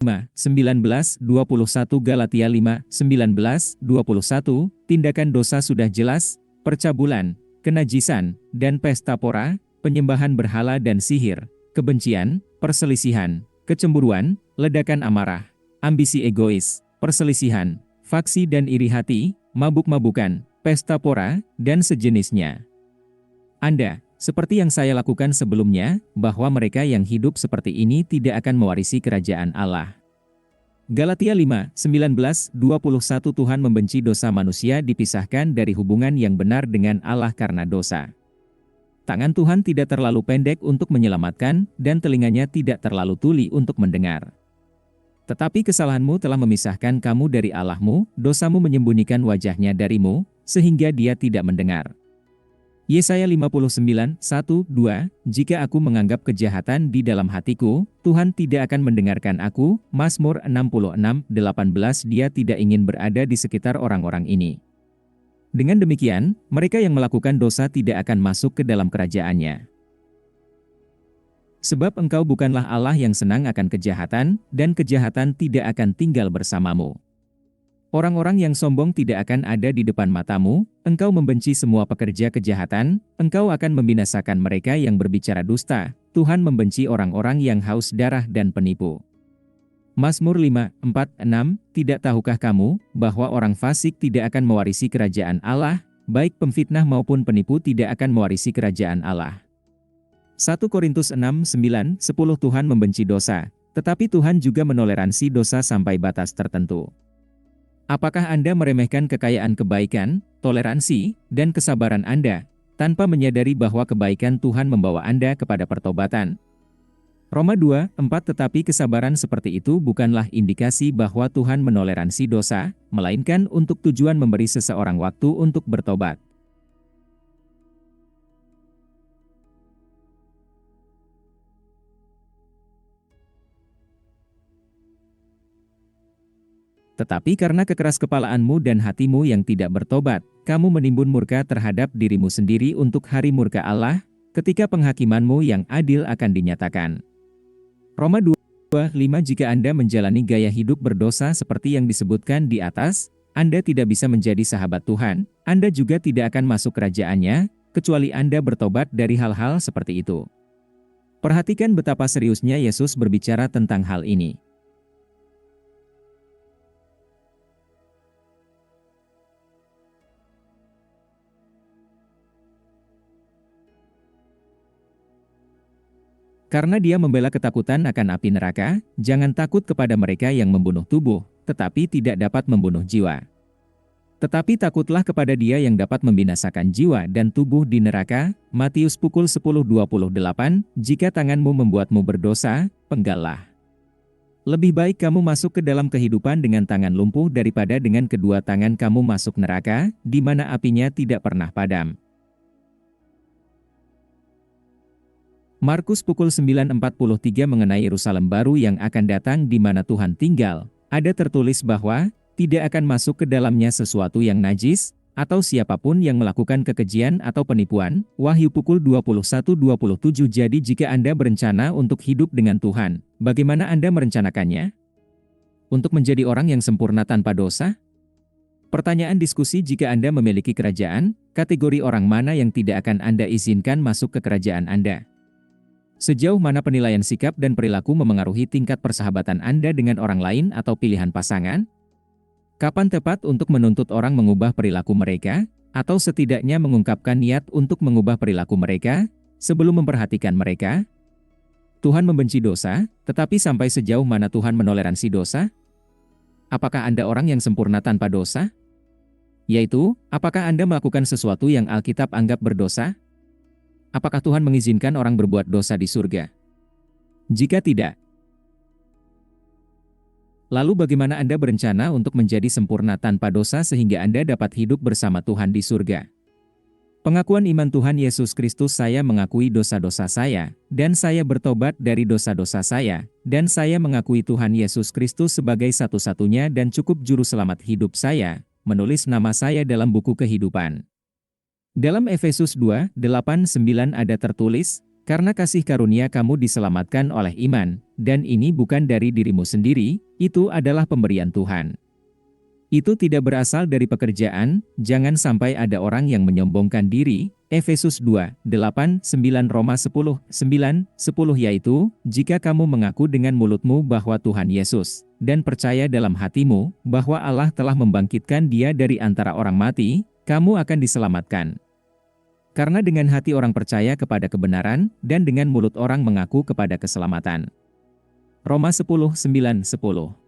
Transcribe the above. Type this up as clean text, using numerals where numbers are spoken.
19-21 Galatia 5-19-21, tindakan dosa sudah jelas, percabulan, kenajisan, dan pesta pora, penyembahan berhala dan sihir, kebencian, perselisihan, kecemburuan, ledakan amarah, ambisi egois, perselisihan, faksi dan iri hati, mabuk-mabukan, pesta pora, dan sejenisnya. Anda, seperti yang saya lakukan sebelumnya, bahwa mereka yang hidup seperti ini tidak akan mewarisi kerajaan Allah. Galatia 5:19-21 Tuhan membenci dosa manusia dipisahkan dari hubungan yang benar dengan Allah karena dosa. Tangan Tuhan tidak terlalu pendek untuk menyelamatkan, dan telinganya tidak terlalu tuli untuk mendengar. Tetapi kesalahanmu telah memisahkan kamu dari Allahmu, dosamu menyembunyikan wajahnya darimu, sehingga dia tidak mendengar. Yesaya 59:1-2, jika aku menganggap kejahatan di dalam hatiku, Tuhan tidak akan mendengarkan aku. Mazmur 66:18 Dia tidak ingin berada di sekitar orang-orang ini. Dengan demikian, mereka yang melakukan dosa tidak akan masuk ke dalam kerajaannya. Sebab engkau bukanlah Allah yang senang akan kejahatan, dan kejahatan tidak akan tinggal bersamamu. Orang-orang yang sombong tidak akan ada di depan matamu, engkau membenci semua pekerja kejahatan, engkau akan membinasakan mereka yang berbicara dusta, Tuhan membenci orang-orang yang haus darah dan penipu. Mazmur 5:4-6, tidak tahukah kamu, bahwa orang fasik tidak akan mewarisi kerajaan Allah, baik pemfitnah maupun penipu tidak akan mewarisi kerajaan Allah. 1 Korintus 6:9-10 Tuhan membenci dosa, tetapi Tuhan juga menoleransi dosa sampai batas tertentu. Apakah Anda meremehkan kekayaan kebaikan, toleransi, dan kesabaran Anda, tanpa menyadari bahwa kebaikan Tuhan membawa Anda kepada pertobatan? Roma 2:4 Tetapi kesabaran seperti itu bukanlah indikasi bahwa Tuhan menoleransi dosa, melainkan untuk tujuan memberi seseorang waktu untuk bertobat. Tetapi karena kekeraskepaalaanmu dan hatimu yang tidak bertobat, kamu menimbun murka terhadap dirimu sendiri untuk hari murka Allah, ketika penghakimanmu yang adil akan dinyatakan. Roma 2:5 Jika Anda menjalani gaya hidup berdosa seperti yang disebutkan di atas, Anda tidak bisa menjadi sahabat Tuhan, Anda juga tidak akan masuk kerajaannya, kecuali Anda bertobat dari hal-hal seperti itu. Perhatikan betapa seriusnya Yesus berbicara tentang hal ini. Karena dia membela ketakutan akan api neraka, jangan takut kepada mereka yang membunuh tubuh, tetapi tidak dapat membunuh jiwa. Tetapi takutlah kepada dia yang dapat membinasakan jiwa dan tubuh di neraka. Matius 10:28, jika tanganmu membuatmu berdosa, penggallah. Lebih baik kamu masuk ke dalam kehidupan dengan tangan lumpuh daripada dengan kedua tangan kamu masuk neraka, di mana apinya tidak pernah padam. Markus 9:43 mengenai Yerusalem baru yang akan datang di mana Tuhan tinggal, ada tertulis bahwa, tidak akan masuk ke dalamnya sesuatu yang najis, atau siapapun yang melakukan kekejian atau penipuan. Wahyu 21:27 Jadi jika Anda berencana untuk hidup dengan Tuhan, bagaimana Anda merencanakannya? Untuk menjadi orang yang sempurna tanpa dosa? Pertanyaan diskusi jika Anda memiliki kerajaan, kategori orang mana yang tidak akan Anda izinkan masuk ke kerajaan Anda? Sejauh mana penilaian sikap dan perilaku memengaruhi tingkat persahabatan Anda dengan orang lain atau pilihan pasangan? Kapan tepat untuk menuntut orang mengubah perilaku mereka, atau setidaknya mengungkapkan niat untuk mengubah perilaku mereka, sebelum memperhatikan mereka? Tuhan membenci dosa, tetapi sampai sejauh mana Tuhan menoleransi dosa? Apakah Anda orang yang sempurna tanpa dosa? Yaitu, apakah Anda melakukan sesuatu yang Alkitab anggap berdosa? Apakah Tuhan mengizinkan orang berbuat dosa di surga? Jika tidak, lalu bagaimana Anda berencana untuk menjadi sempurna tanpa dosa sehingga Anda dapat hidup bersama Tuhan di surga? Pengakuan iman Tuhan Yesus Kristus Saya mengakui dosa-dosa saya, dan saya bertobat dari dosa-dosa saya, dan saya mengakui Tuhan Yesus Kristus sebagai satu-satunya dan cukup juru selamat hidup saya, menulis nama saya dalam buku kehidupan. Dalam Efesus 2:8-9 ada tertulis, Karena kasih karunia kamu diselamatkan oleh iman, dan ini bukan dari dirimu sendiri, itu adalah pemberian Tuhan. Itu tidak berasal dari pekerjaan, jangan sampai ada orang yang menyombongkan diri. Efesus 2, 8, 9 Roma 10, 9, 10 yaitu, jika kamu mengaku dengan mulutmu bahwa Tuhan Yesus, dan percaya dalam hatimu, bahwa Allah telah membangkitkan dia dari antara orang mati, kamu akan diselamatkan. Karena dengan hati orang percaya kepada kebenaran, dan dengan mulut orang mengaku kepada keselamatan. Roma 10, 9, 10